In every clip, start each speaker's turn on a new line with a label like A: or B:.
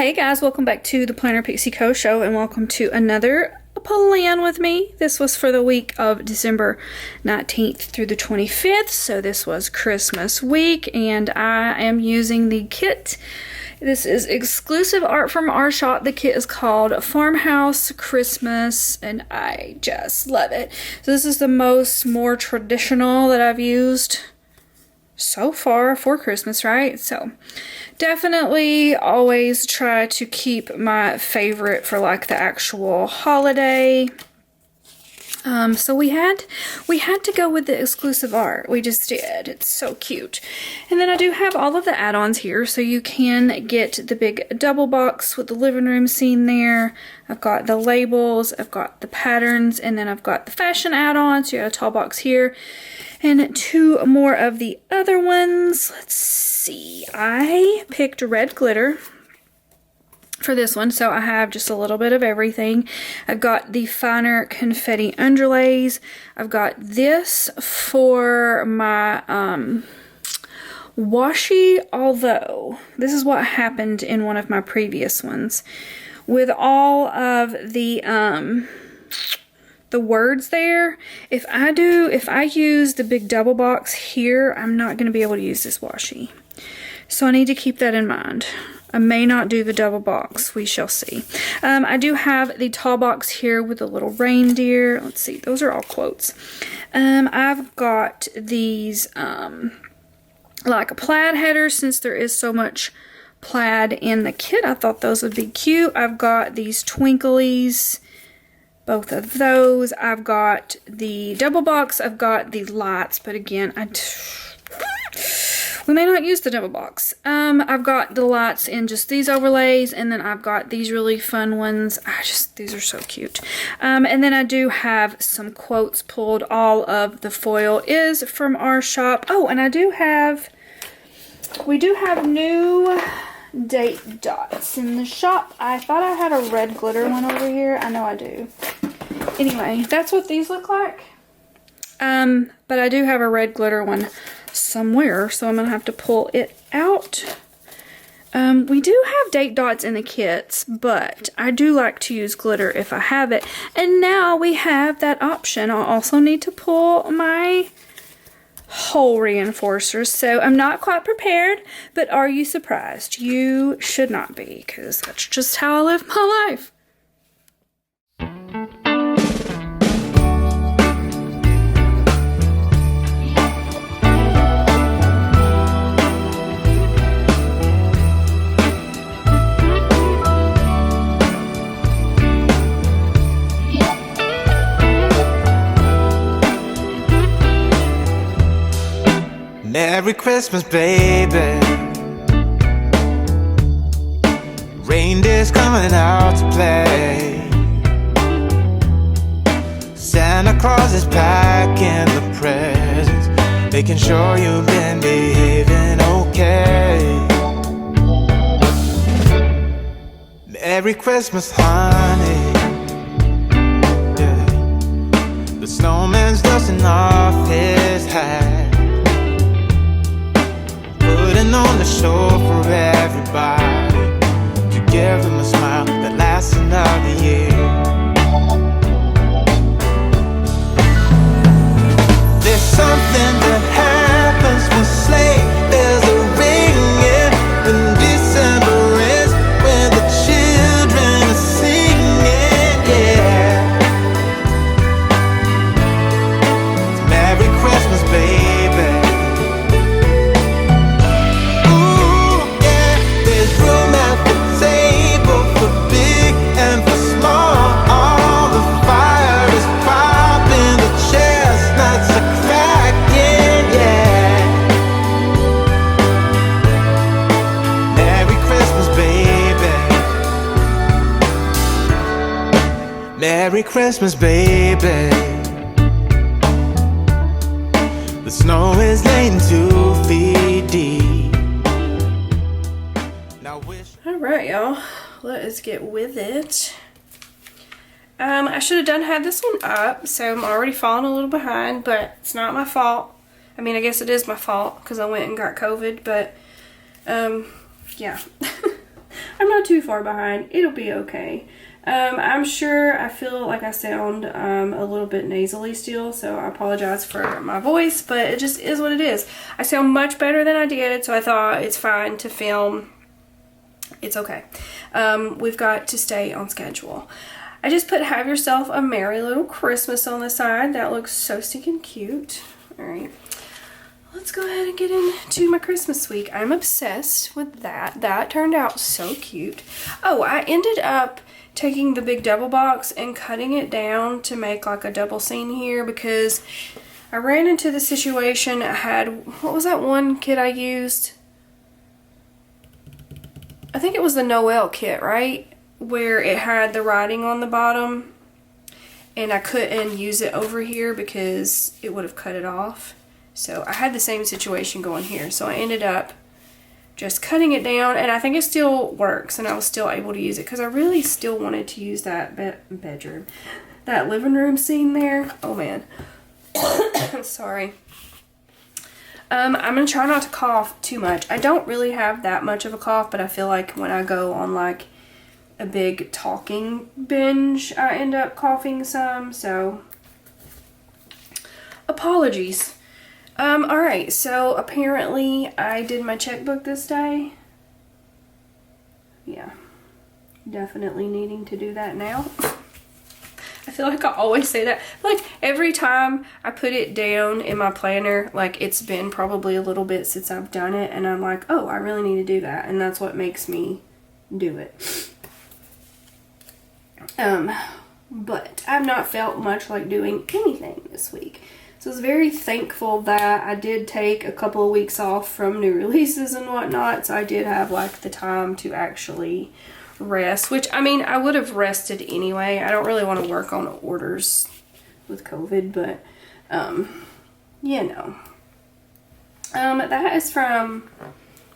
A: Hey guys, welcome back to the Planner Pixie Co show and welcome to another plan with me. This was for the week of December 19th through the 25th, so this was Christmas week and I am using the kit. This is exclusive art from our shop. The kit is called Farmhouse Christmas and I just love it. So this is the more traditional that I've used so far for Christmas, right? So definitely always try to keep my favorite for like the actual holiday. So we had to go with the exclusive art. We just did. It's so cute. And then I do have all of the add-ons here, so you can get the big double box with the living room scene there. I've got the labels, I've got the patterns, and then I've got the fashion add-ons. You got a tall box here. And two more of the other ones. Let's see. I picked red glitter for this one, so I have just a little bit of everything. I've got the finer confetti underlays. I've got this for my washi, although this is what happened in one of my previous ones. With all of the words there, if I use the big double box here, I'm not going to be able to use this washi. So I need to keep that in mind. I may not do the double box. We shall see. I do have the tall box here with the little reindeer. Let's see. Those are all quotes. I've got these like a plaid header, since there is so much plaid in the kit. I thought those would be cute. I've got these twinklies. Both of those. I've got the double box. I've got the lights, but again, we may not use the double box. I've got the lights in just these overlays, and then I've got these really fun ones. These are so cute. And then I do have some quotes pulled. All of the foil is from our shop. Oh, and we do have new date dots in the shop. I thought I had a red glitter one over here. I know I do. Anyway, that's what these look like. But I do have a red glitter one somewhere, so I'm gonna have to pull it out. We do have date dots in the kits, but I do like to use glitter if I have it. And now we have that option. I'll also need to pull my hole reinforcers, so I'm not quite prepared, but are you surprised? You should not be, because that's just how I live my life.
B: Merry Christmas, baby. Reindeer's coming out to play. Santa Claus is packing the presents, making sure you've been behaving okay. Merry Christmas, honey. Yeah. The snowman's dusting off his hat, putting on the show for everybody, to give them a smile that lasts another year. There's something that happens when sleigh bells are ringing, when December ends, when the children are singing, yeah. It's Merry Christmas, baby. Merry Christmas, baby. The snow is laying 2 feet deep.
A: Alright, y'all. Let us get with it. I should have had this one up, so I'm already falling a little behind, but it's not my fault. I mean, I guess it is my fault because I went and got COVID, but yeah. I'm not too far behind. It'll be okay. I'm sure I feel like I sound a little bit nasally still, so I apologize for my voice, but it just is what it is. I sound much better than I did, so I thought it's fine to film. It's okay. We've got to stay on schedule. I just put "Have Yourself a Merry Little Christmas" on the side. That looks so stinking cute. Alright. Let's go ahead and get into my Christmas week. I'm obsessed with that. That turned out so cute. Oh, I ended up taking the big double box and cutting it down to make like a double scene here because I ran into the situation. I had, what was that one kit I used? I think it was the Noel kit, right? Where it had the writing on the bottom and I couldn't use it over here because it would have cut it off. So I had the same situation going here. So I ended up just cutting it down, and I think it still works, and I was still able to use it because I really still wanted to use that bedroom, that living room scene there. Oh man, sorry. I'm gonna try not to cough too much. I don't really have that much of a cough, but I feel like when I go on like a big talking binge, I end up coughing some. So apologies. Alright, so apparently I did my checkbook this day. Yeah, definitely needing to do that now. I feel like I always say that. Like, every time I put it down in my planner, like, it's been probably a little bit since I've done it, and I'm like, oh, I really need to do that, and that's what makes me do it. But I've not felt much like doing anything this week. So I was very thankful that I did take a couple of weeks off from new releases and whatnot. So I did have like the time to actually rest, which I mean, I would have rested anyway. I don't really want to work on orders with COVID, but you know. That is from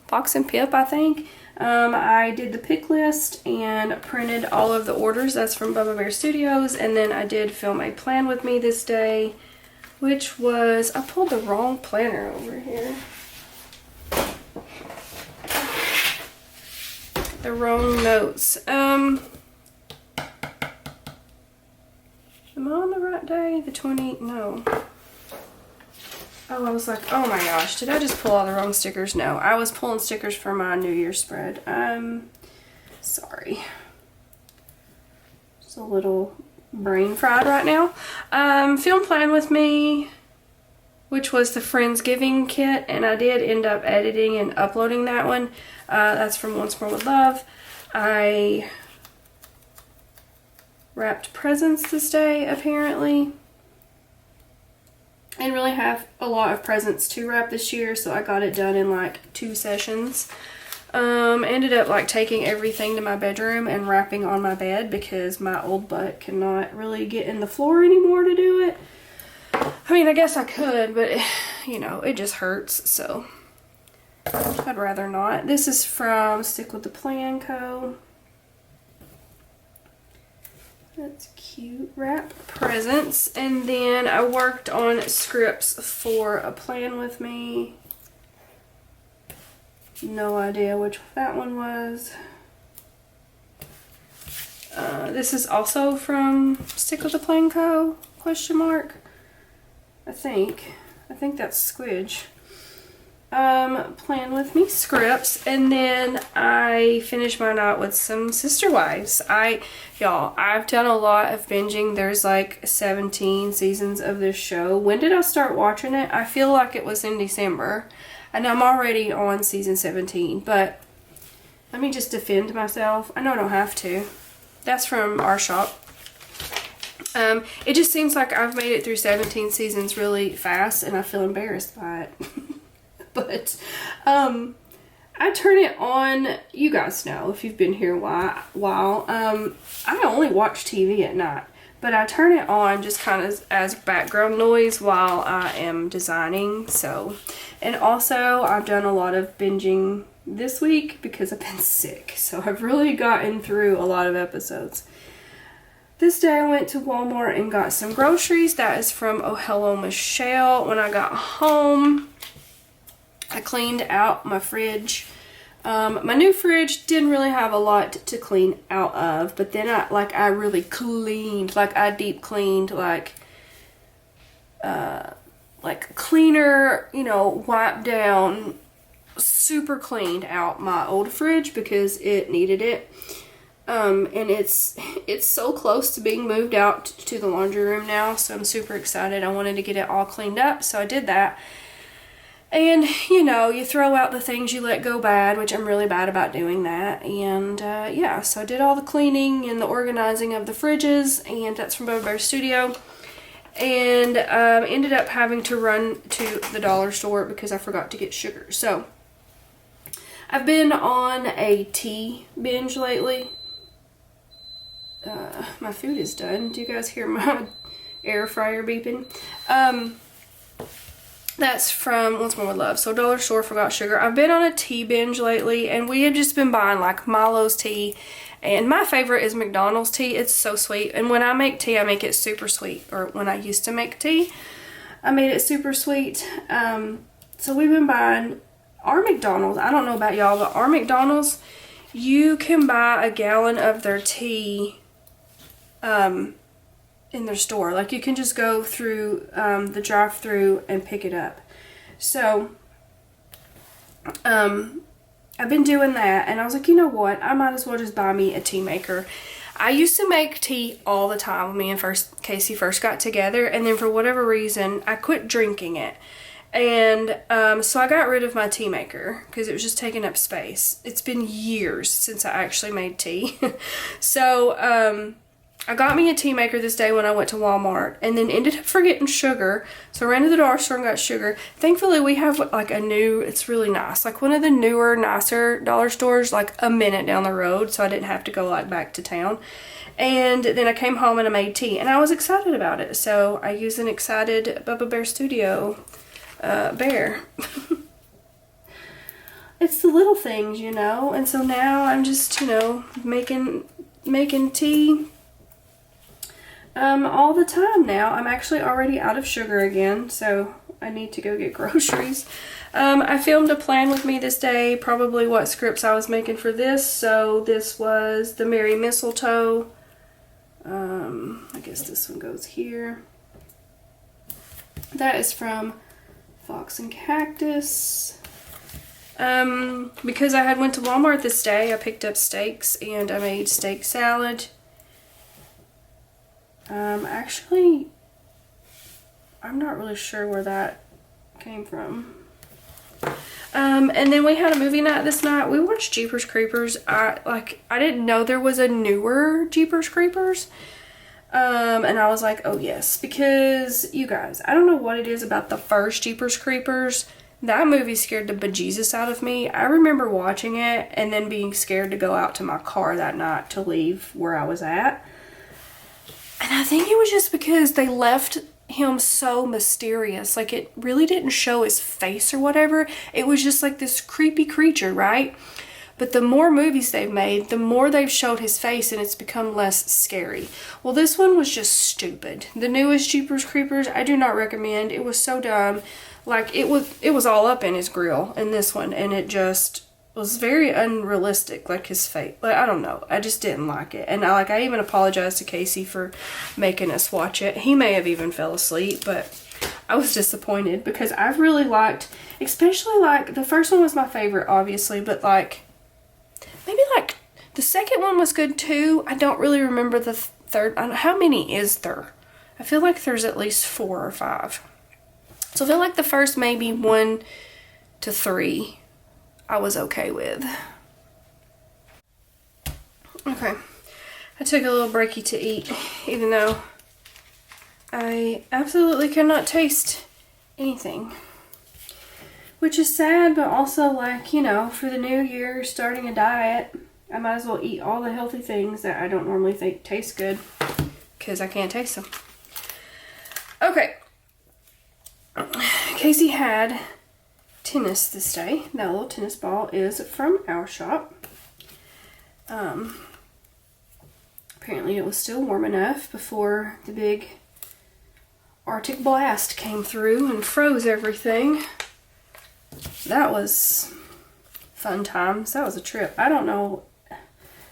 A: Fox and Pip, I think. I did the pick list and printed all of the orders. That's from Bubba Bear Studios. And then I did film a plan with me this day, which was, I pulled the wrong planner over here. The wrong notes. Am I on the right day? The 20, no. Oh, I was like, oh my gosh, did I just pull all the wrong stickers? No, I was pulling stickers for my New Year's spread. Sorry. Just a little brain fried right now. Film plan with me, which was the Friendsgiving kit, and I did end up editing and uploading that one. That's from Once More With Love. I wrapped presents this day, apparently. I didn't really have a lot of presents to wrap this year, so I got it done in like 2 sessions. Ended up like taking everything to my bedroom and wrapping on my bed because my old butt cannot really get in the floor anymore to do it. I mean, I guess I could, but you know, it just hurts, so I'd rather not. This is from Stick With The Plan Co. That's cute. Wrap presents. And then I worked on scripts for a plan with me. No idea which that one was. This is also from Stick With The Plan Co. Question mark. I think that's Squidge. Plan with me scripts, and then I finished mine out with some Sister Wives. Y'all, I've done a lot of binging. There's like 17 seasons of this show. When did I start watching it? I feel like it was in December, and I'm already on season 17, but let me just defend myself. I know I don't have to. That's from our shop. It just seems like I've made it through 17 seasons really fast, and I feel embarrassed by it. But I turn it on. You guys know if you've been here a while. I only watch TV at night, but I turn it on just kind of as background noise while I am designing. So, and also I've done a lot of binging this week because I've been sick. So I've really gotten through a lot of episodes. This day I went to Walmart and got some groceries. That is from Oh Hello Michelle. When I got home, I cleaned out my fridge. My new fridge didn't really have a lot to clean out of, but then I really cleaned, like I deep cleaned, like cleaner, you know, wiped down, super cleaned out my old fridge because it needed it. And it's so close to being moved out to the laundry room now, so I'm super excited. I wanted to get it all cleaned up, so I did that. And, you know, you throw out the things you let go bad, which I'm really bad about doing that. And, yeah, so I did all the cleaning and the organizing of the fridges, and that's from Bubba Bear Studio. And ended up having to run to the dollar store because I forgot to get sugar. So, I've been on a tea binge lately. My food is done. Do you guys hear my air fryer beeping? That's from Once More With Love. So dollar store, forgot sugar. I've been on a tea binge lately, and we have just been buying like Milo's tea. And my favorite is McDonald's tea. It's so sweet. And when I make tea, I make it super sweet. Or when I used to make tea, I made it super sweet. So we've been buying our McDonald's. I don't know about y'all, but our McDonald's, you can buy a gallon of their tea in their store. Like, you can just go through the drive-thru and pick it up. So I've been doing that, and I was like, you know what, I might as well just buy me a tea maker. I used to make tea all the time when me and Casey first got together, and then for whatever reason I quit drinking it. And so I got rid of my tea maker because it was just taking up space. It's been years since I actually made tea. So I got me a tea maker this day when I went to Walmart, and then ended up forgetting sugar. So I ran to the dollar store and got sugar. Thankfully, we have like a new, it's really nice, like one of the newer, nicer dollar stores, like a minute down the road, so I didn't have to go like back to town. And then I came home and I made tea, and I was excited about it. So I used an excited Bubba Bear Studio bear. It's the little things, you know. And so now I'm just, you know, making tea all the time now. I'm actually already out of sugar again, so I need to go get groceries. I filmed a plan with me this day, probably what scripts I was making for this. So this was the Merry Mistletoe. I guess this one goes here. That is from Fox and Cactus. Because I had went to Walmart this day, I picked up steaks and I made steak salad. Actually, I'm not really sure where that came from. And then we had a movie night this night. We watched Jeepers Creepers. I didn't know there was a newer Jeepers Creepers. And I was like, oh yes, because you guys, I don't know what it is about the first Jeepers Creepers. That movie scared the bejesus out of me. I remember watching it and then being scared to go out to my car that night to leave where I was at. And I think it was just because they left him so mysterious. Like, it really didn't show his face or whatever. It was just like this creepy creature, right? But the more movies they've made, the more they've showed his face, and it's become less scary. Well, this one was just stupid. The newest Jeepers Creepers, I do not recommend. It was so dumb. Like, it was all up in his grill in this one, and it just was very unrealistic, like his face. Like, I don't know. I just didn't like it. And I even apologized to Casey for making us watch it. He may have even fell asleep, but I was disappointed because I've really liked, especially like, the first one was my favorite, obviously, but like, maybe like the second one was good too. I don't really remember the third. How many is there? I feel like there's at least 4 or 5. So I feel like the first maybe 1 to 3 I was okay with. Okay, I took a little breaky to eat, even though I absolutely cannot taste anything. Which is sad, but also, like, you know, for the new year, starting a diet, I might as well eat all the healthy things that I don't normally think taste good, because I can't taste them. Okay. Casey had tennis this day. That little tennis ball is from our shop. Apparently it was still warm enough before the big Arctic blast came through and froze everything. That was fun times. That was a trip. I don't know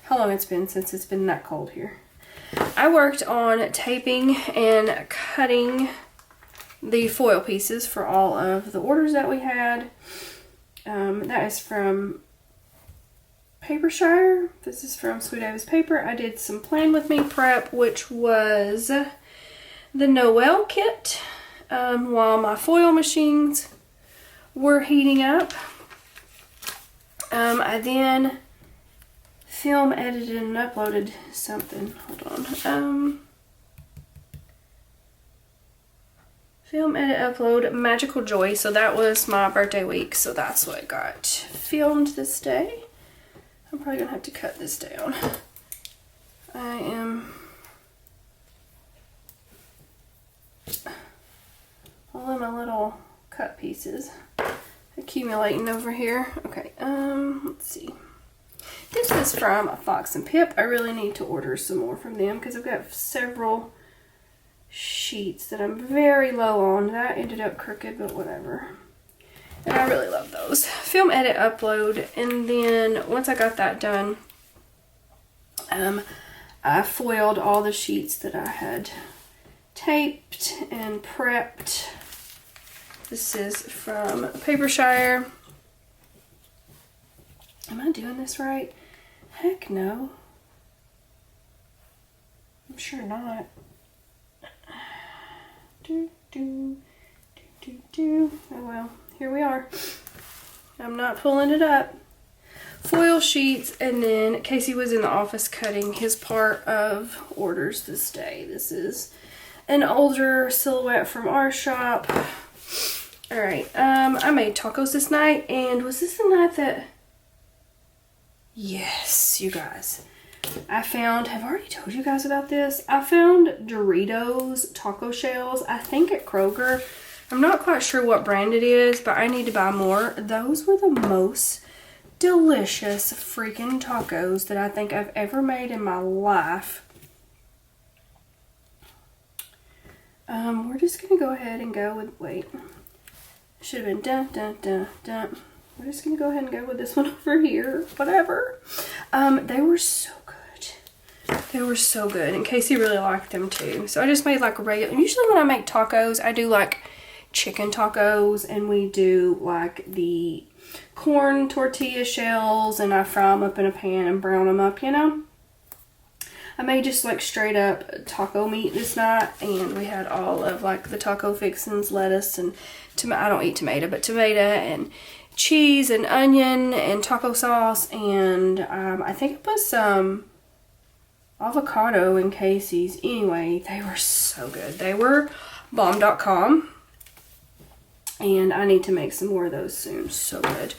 A: how long it's been since it's been that cold here. I worked on taping and cutting the foil pieces for all of the orders that we had. That is from Papershire. This is from Sweet Ava's Paper. I did some Plan With Me prep, which was the Noel kit, while my foil machines were heating up. I then film edited and uploaded something. Hold on. Film, edit, upload, Magical Joy. So that was my birthday week. So that's what got filmed this day. I'm probably gonna have to cut this down. I am all of my little cut pieces accumulating over here. Okay, let's see. This is from Fox and Pip. I really need to order some more from them because I've got several sheets that I'm very low on. That ended up crooked, but whatever. And I really love those. Film, edit, upload, and then once I got that done, I foiled all the sheets that I had taped and prepped. This is from Papershire. Am I doing this right? Heck no. I'm sure not. Oh well, here we are. I'm not pulling it up. Foil sheets, and then Casey was in the office cutting his part of orders this day. This is an older silhouette from our shop. Alright, I made tacos this night, and was this the night that... Yes, you guys. I found, have I already told you guys about this? I found Doritos taco shells, I think at Kroger. I'm not quite sure what brand it is, but I need to buy more. Those were the most delicious freaking tacos that I think I've ever made in my life. We're just gonna go ahead and go with, wait. Should have been dun dun dun dun. We're just gonna go ahead and go with this one over here. Whatever. They were so good. They were so good, and Casey really liked them too. So I just made like a regular. Usually when I make tacos, I do like chicken tacos, and we do like the corn tortilla shells, and I fry them up in a pan and brown them up, you know. I made just like straight up taco meat this night, and we had all of like the taco fixings, lettuce and I don't eat tomato, but tomato and cheese and onion and taco sauce, and I think I put some avocado in Casey's. Anyway, they were so good. They were bomb.com, and I need to make some more of those soon. So good.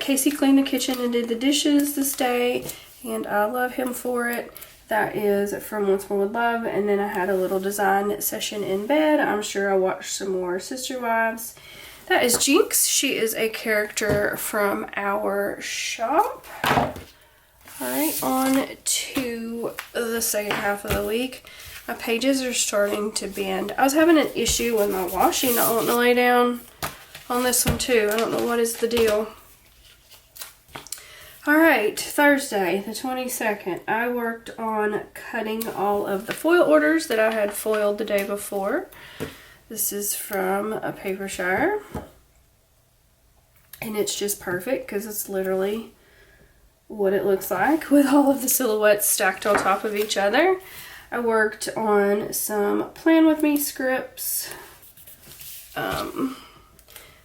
A: Casey cleaned the kitchen and did the dishes this day, and I love him for it. That is from Once More With Love. And then I had a little design session in bed. I'm sure I watched some more Sister Wives. That is Jinx. She is a character from our shop. Alright, on to the second half of the week. My pages are starting to bend. I was having an issue with my washing not wanting to lay down on this one too. I don't know what is the deal. Alright, Thursday the 22nd, I worked on cutting all of the foil orders that I had foiled the day before. This is from a Papershire, and it's just perfect because it's literally what it looks like with all of the silhouettes stacked on top of each other. I worked on some Plan With Me scripts,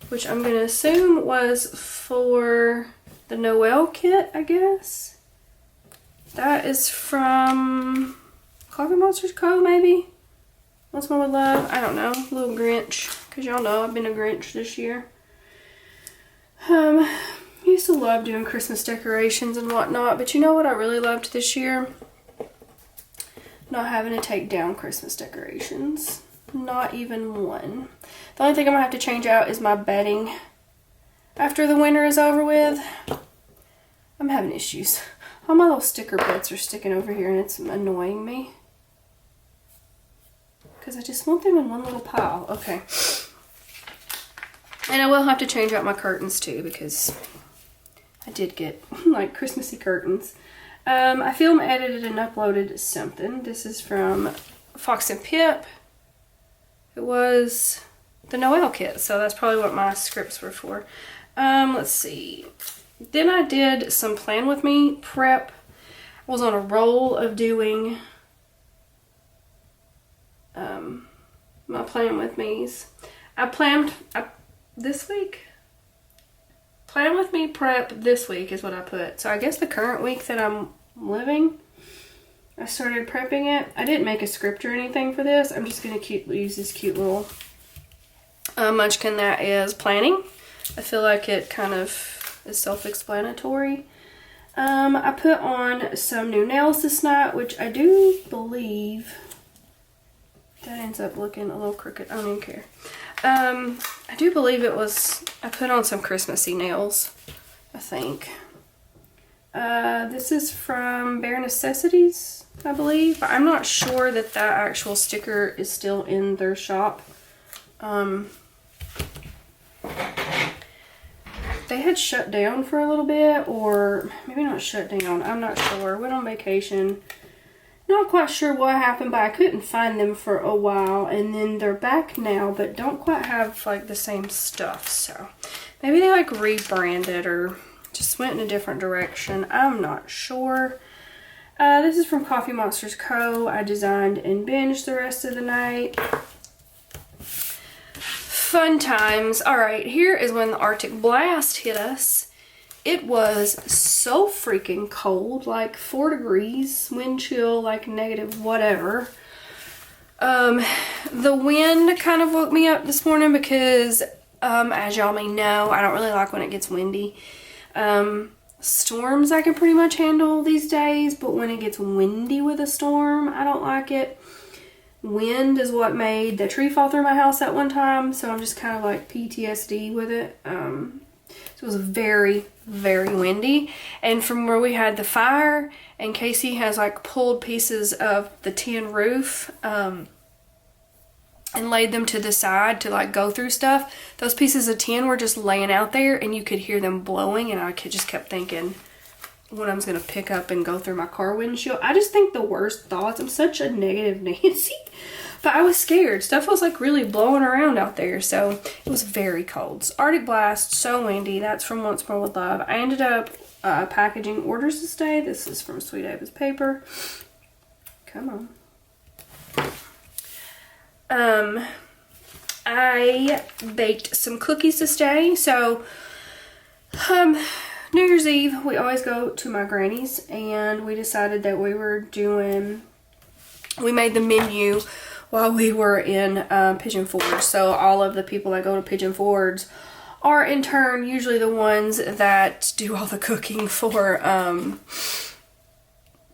A: which I'm going to assume was for the Noel kit, I guess. That is from Coffee Monsters Co., maybe? Once More With Love? I don't know. Little Grinch. Because y'all know I've been a Grinch this year. Used to love doing Christmas decorations and whatnot, but you know what I really loved this year? Not having to take down Christmas decorations. Not even one. The only thing I'm going to have to change out is my bedding. After the winter is over with, I'm having issues. All my little sticker bits are sticking over here, and it's annoying me. Because I just want them in one little pile. Okay. And I will have to change out my curtains too, because I did get like Christmassy curtains. I film edited and uploaded something. This is from Fox and Pip. It was the Noel kit, so that's probably what my scripts were for. Let's see. Then I did some Plan With Me prep. I was on a roll of doing my Plan With Me's. This week? Plan With Me prep this week is what I put. So I guess the current week that I'm living, I started prepping it. I didn't make a script or anything for this. I'm just going to use this cute little munchkin that is planning. I feel like it kind of is self-explanatory. I put on some new nails this night, which I do believe that ends up looking a little crooked. I don't even care. I do believe I put on some Christmassy nails, I think. This is from Bare Necessities, I believe. I'm not sure that actual sticker is still in their shop. They had shut down for a little bit, or maybe not shut down. I'm not sure. Went on vacation. Not quite sure what happened, but I couldn't find them for a while, and then they're back now, but don't quite have like the same stuff. So maybe they like rebranded or just went in a different direction. I'm not sure. This is from Coffee Monsters Co. I designed and binged the rest of the night. Fun times. All right, here is when the Arctic blast hit us. It was so freaking cold, like 4 degrees, wind chill, like negative whatever. The wind kind of woke me up this morning because, as y'all may know, I don't really like when it gets windy. Storms I can pretty much handle these days, but when it gets windy with a storm, I don't like it. Wind is what made the tree fall through my house at one time, so I'm just kind of like PTSD with it. So it was very, very windy, and from where we had the fire, and Casey has like pulled pieces of the tin roof and laid them to the side to like go through stuff. Those pieces of tin were just laying out there, and you could hear them blowing, and I just kept thinking when I was going to pick up and go through my car windshield. I just think the worst thoughts. I'm such a negative Nancy. But I was scared. Stuff was like really blowing around out there. So it was very cold. Arctic blast, so windy. That's from Once More With Love. I ended up packaging orders this day. This is from Sweet Ava's Paper. Come on. I baked some cookies this day. So, New Year's Eve, we always go to my granny's, and we decided that we made the menu while we were in Pigeon Forge. So all of the people that go to Pigeon Forge are in turn usually the ones that do all the cooking for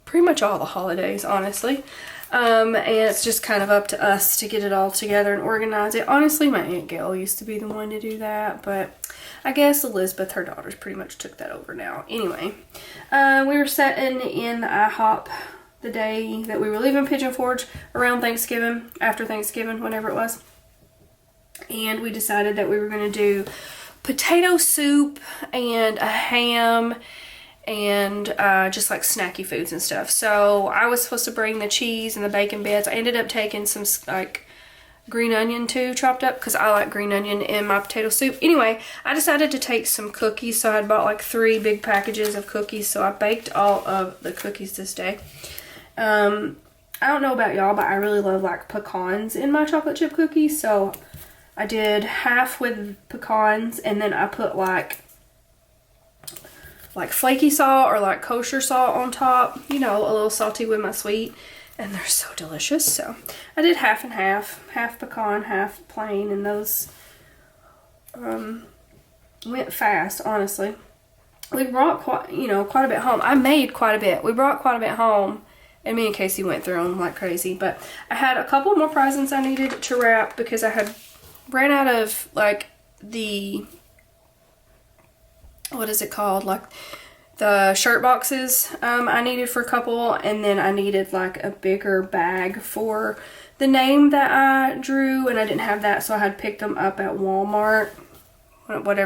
A: pretty much all the holidays, honestly. And it's just kind of up to us to get it all together and organize it. Honestly, my Aunt Gail used to be the one to do that, but I guess Elizabeth, her daughters, pretty much took that over now. Anyway, we were sitting in the IHOP the day that we were leaving Pigeon Forge around Thanksgiving, after Thanksgiving, whenever it was. And we decided that we were going to do potato soup and a ham and just like snacky foods and stuff. So I was supposed to bring the cheese and the bacon bits. I ended up taking some like green onion too, chopped up, because I like green onion in my potato soup. Anyway, I decided to take some cookies, so I had bought like 3 big packages of cookies, so I baked all of the cookies this day. I don't know about y'all, but I really love like pecans in my chocolate chip cookies, so I did half with pecans, and then I put like flaky salt or like kosher salt on top, you know, a little salty with my sweet. And they're so delicious. So I did half and half pecan, half plain, and those went fast, honestly. We brought quite a bit home. I made quite a bit. We brought quite a bit home, and me and Casey went through them like crazy. But I had a couple more presents I needed to wrap because I had ran out of like the, what is it called? Like the shirt boxes I needed for a couple, and then I needed like a bigger bag for the name that I drew, and I didn't have that, so I had picked them up at Walmart. What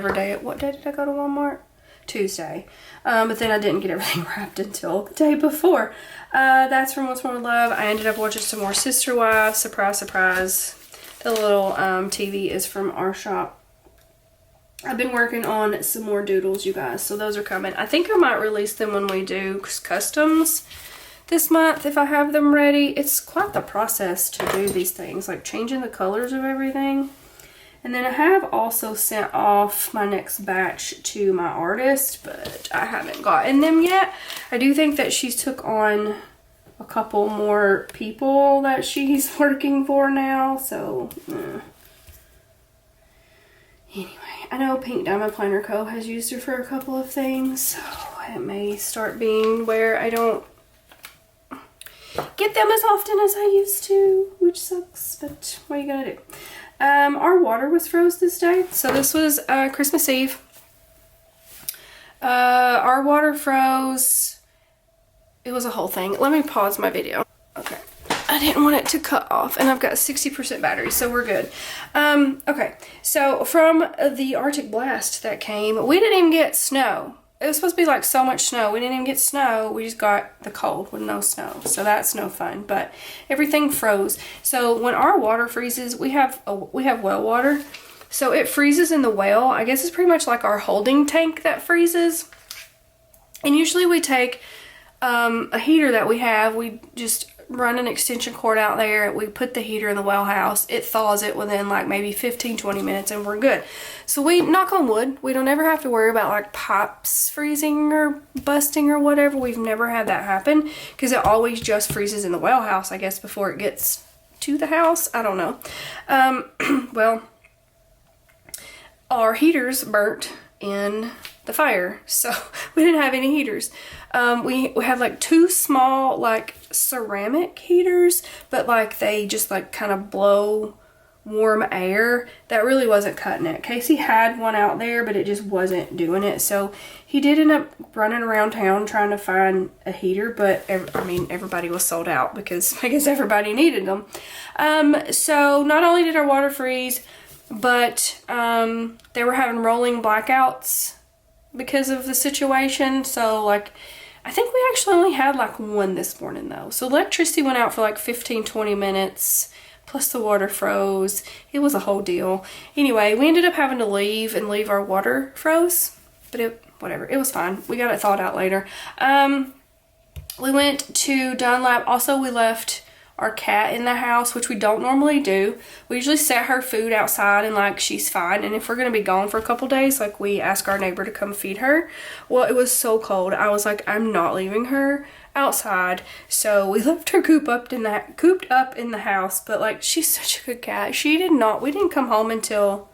A: day did I go to Walmart? Tuesday. But then I didn't get everything wrapped until the day before. That's from Once More with Love. I ended up watching some more Sister Wives. Surprise, surprise. The little TV is from our shop. I've been working on some more doodles, you guys, so those are coming. I think I might release them when we do customs this month if I have them ready. It's quite the process to do these things, like changing the colors of everything. And then I have also sent off my next batch to my artist, but I haven't gotten them yet. I do think that she's took on a couple more people that she's working for now, so anyway, I know Pink Diamond Planner Co. has used her for a couple of things, so it may start being where I don't get them as often as I used to, which sucks, but what are you gonna do? Our water was froze this day, so this was Christmas Eve. Our water froze. It was a whole thing. Let me pause my video. Okay. I didn't want it to cut off, and I've got 60% battery, so we're good. Okay, so from the Arctic blast that came, we didn't even get snow. It was supposed to be like so much snow. We didn't even get snow. We just got the cold with no snow, so that's no fun. But everything froze. So when our water freezes, we have well water, so it freezes in the well. I guess it's pretty much like our holding tank that freezes. And usually we take a heater that we have. We just run an extension cord out there. We put the heater in the well house. It thaws it within like maybe 15-20 minutes and we're good. So we, knock on wood, we don't ever have to worry about like pipes freezing or busting or whatever. We've never had that happen because it always just freezes in the well house, I guess, before it gets to the house. I don't know. Well, our heaters burnt in the fire, so we didn't have any heaters. We had like two small like ceramic heaters, but like they just like kind of blow warm air. That really wasn't cutting it. Casey had one out there, but it just wasn't doing it, so he did end up running around town trying to find a heater, but I mean everybody was sold out because I guess everybody needed them. So not only did our water freeze, but they were having rolling blackouts because of the situation. So like I think we actually only had like one this morning though. So electricity went out for like 15-20 minutes, plus the water froze. It was a whole deal. Anyway, we ended up having to leave our water froze, but whatever, it was fine. We got it thawed out later. We went to Dunlap. Also, we left our cat in the house, which we don't normally do. We usually set her food outside and like she's fine, and if we're gonna be gone for a couple days, like we ask our neighbor to come feed her. Well, it was so cold, I was like, I'm not leaving her outside, so we left her cooped up in the house. But like, she's such a good cat. We didn't come home until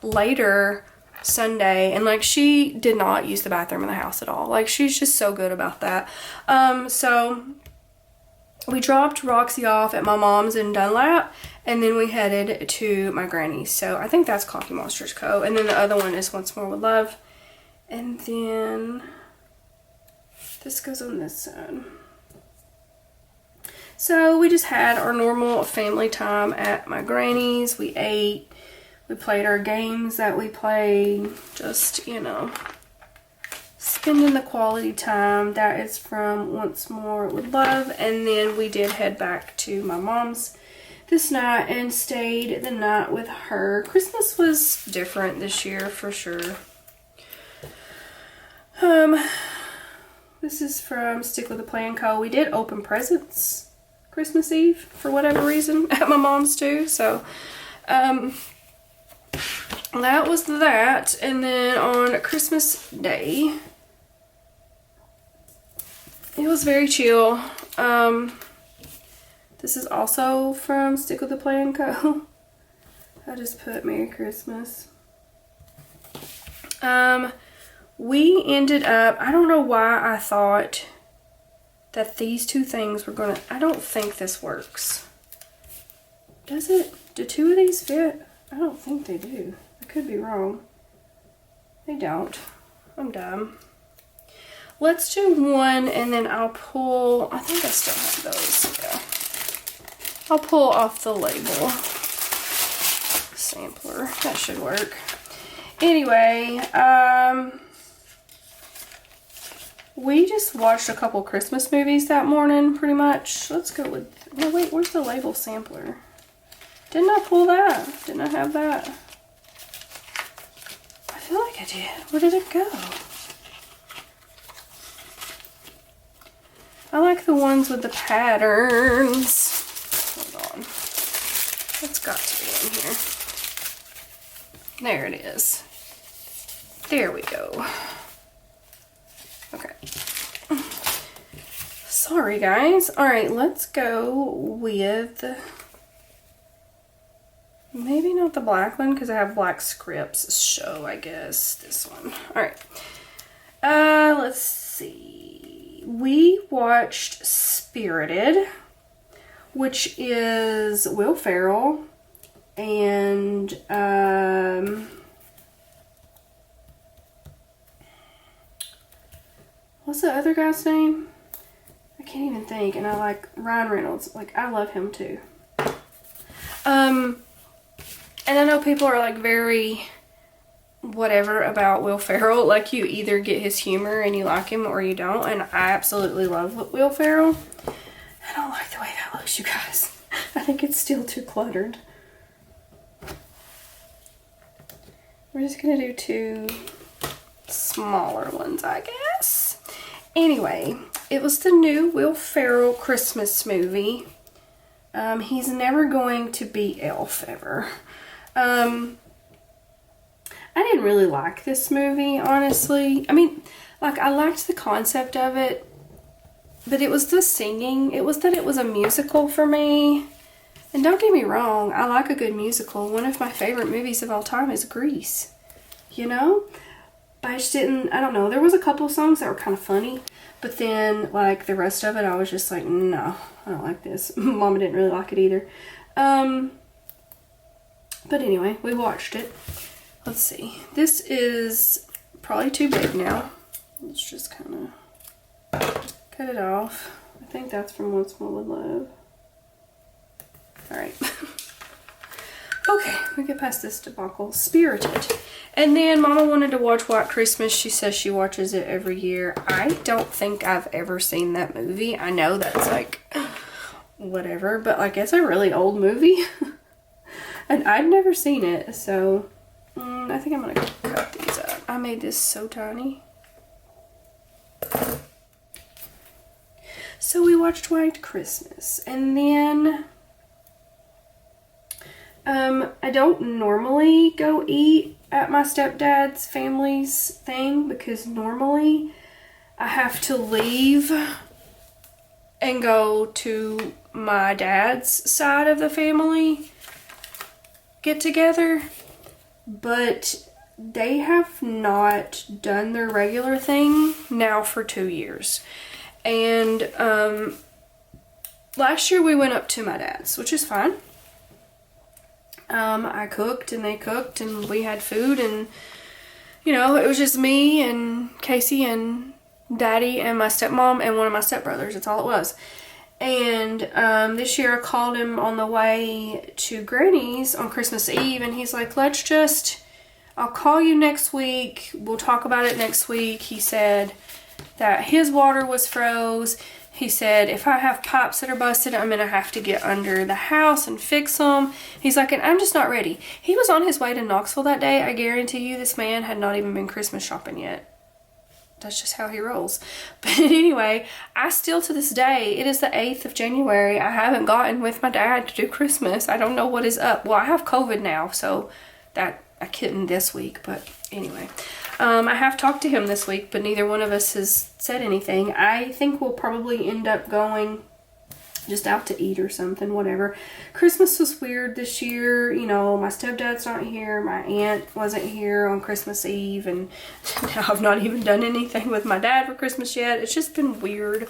A: later Sunday, and like she did not use the bathroom in the house at all. Like, she's just so good about that. So we dropped Roxy off at my mom's in Dunlap, and then we headed to my granny's. So I think that's Coffee Monsters Co. And then the other one is Once More with Love. And then this goes on this side. So we just had our normal family time at my granny's. We ate, we played our games that we play, just, you know, spending the quality time. That is from Once More with Love. And then we did head back to my mom's this night and stayed the night with her. Christmas was different this year for sure. This is from Stick With The Plan Co. We did open presents Christmas Eve for whatever reason at my mom's too. So that was that. And then on Christmas Day, it was very chill. This is also from Stick With The Plan Co. I just put Merry Christmas. We ended up, I don't know why I thought that these two things were gonna, I don't think this works. Does it? Do two of these fit? I don't think they do. I could be wrong. They don't. I'm dumb. Let's do one, and then I'll pull, I think I still have those, yeah. I'll pull off the label sampler. That should work. Anyway, we just watched a couple Christmas movies that morning, pretty much. Let's go with, no wait, where's the label sampler? Didn't I pull that? Didn't I have that? I feel like I did. Where did it go? I like the ones with the patterns. Hold on. It's got to be in here. There it is. There we go. Okay. Sorry, guys. Alright, let's go with... maybe not the black one, because I have black scripts. So, I guess this one. Alright. Let's see. We watched Spirited, which is Will Ferrell and what's the other guy's name? I can't even think. And I like Ryan Reynolds. Like, I love him too. And I know people are like very whatever about Will Ferrell. Like, you either get his humor and you like him or you don't. And I absolutely love Will Ferrell. I don't like the way that looks, you guys. I think it's still too cluttered. We're just gonna do 2 smaller ones, I guess. Anyway, it was the new Will Ferrell Christmas movie. He's never going to be Elf ever. I didn't really like this movie, honestly. I mean, like, I liked the concept of it, but it was the singing. It was that it was a musical for me. And don't get me wrong, I like a good musical. One of my favorite movies of all time is Grease, you know? But I just didn't, I don't know. There was a couple songs that were kind of funny, but then, like, the rest of it, I was just like, no, I don't like this. Mama didn't really like it either. But anyway, we watched it. Let's see. This is probably too big now. Let's just kind of cut it off. I think that's from Once More with Love. Alright. Okay, we get past this debacle. Spirited. And then Mama wanted to watch White Christmas. She says she watches it every year. I don't think I've ever seen that movie. I know that's like whatever, but like it's a really old movie. And I'd never seen it, so I think I'm gonna cut these up. I made this so tiny. So we watched White Christmas, and then I don't normally go eat at my stepdad's family's thing because normally I have to leave and go to my dad's side of the family get together, but they have not done their regular thing now for 2 years. And last year we went up to my dad's, which is fine. I cooked and they cooked and we had food, and you know, it was just me and Casey and Daddy and my stepmom and one of my stepbrothers. That's all it was. And this year I called him on the way to Granny's on Christmas Eve, and he's like, I'll call you next week. We'll talk about it next week. He said that his water was froze. He said, if I have pipes that are busted, I'm going to have to get under the house and fix them. He's like, and I'm just not ready. He was on his way to Knoxville that day. I guarantee you this man had not even been Christmas shopping yet. That's just how he rolls. But anyway, I still to this day, it is the 8th of January. I haven't gotten with my dad to do Christmas. I don't know what is up. Well, I have COVID now, so that I couldn't this week. But anyway, I have talked to him this week, but neither one of us has said anything. I think we'll probably end up going just out to eat or something, whatever. Christmas was weird this year. You know, my stepdad's not here. My aunt wasn't here on Christmas Eve. And now I've not even done anything with my dad for Christmas yet. It's just been weird.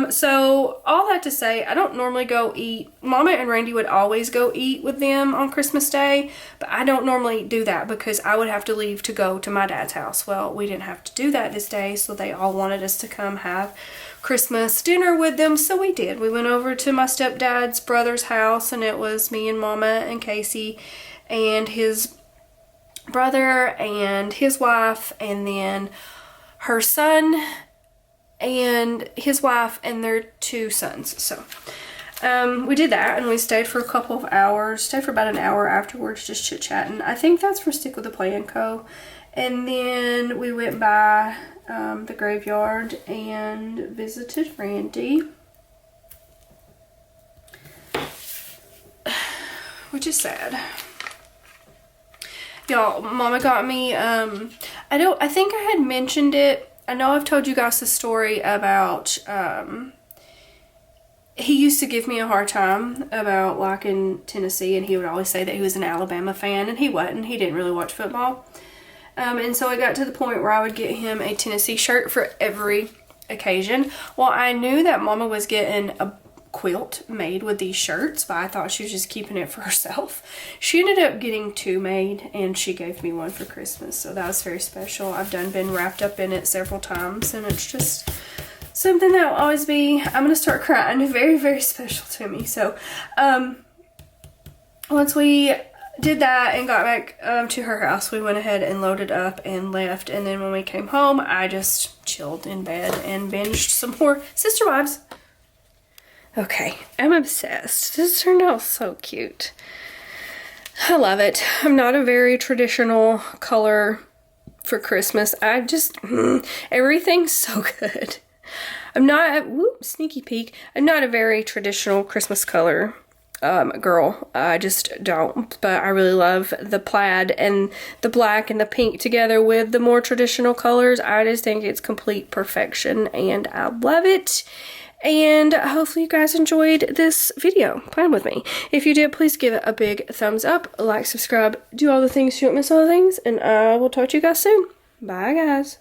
A: So all that to say, I don't normally go eat. Mama and Randy would always go eat with them on Christmas Day. But I don't normally do that because I would have to leave to go to my dad's house. Well, we didn't have to do that this day. So they all wanted us to come have Christmas dinner with them, so we did. We went over to my stepdad's brother's house, and it was me and Mama and Casey and his brother and his wife, and then her son and his wife and their 2 sons. So we did that, and we stayed for a couple of hours, stayed for about an hour afterwards, just chit-chatting. I think that's for Stick with the Plan Co. And then we went by the graveyard and visited Randy, which is sad. Y'all, Mama got me, I think I had mentioned it. I know I've told you guys the story about, he used to give me a hard time about liking Tennessee, and he would always say that he was an Alabama fan, and he wasn't. He didn't really watch football. And so I got to the point where I would get him a Tennessee shirt for every occasion. Well, I knew that Mama was getting a quilt made with these shirts, but I thought she was just keeping it for herself. She ended up getting 2 made, and she gave me one for Christmas, so that was very special. I've been wrapped up in it several times, and it's just something that will always be, I'm gonna start crying, very, very special to me. So once we did that and got back to her house, we went ahead and loaded up and left. And then when we came home, I just chilled in bed and binged some more Sister Wives. Okay, I'm obsessed. This turned out so cute. I love it. I'm not a very traditional color for Christmas. I just, everything's so good. I'm not, sneaky peek. I'm not a very traditional Christmas color girl. I just don't, but I really love the plaid and the black and the pink together with the more traditional colors. I just think it's complete perfection, and I love it. And hopefully you guys enjoyed this video playing with me. If you did, please give it a big thumbs up, like, subscribe, do all the things so you don't miss all the things, and I will talk to you guys soon. Bye, guys.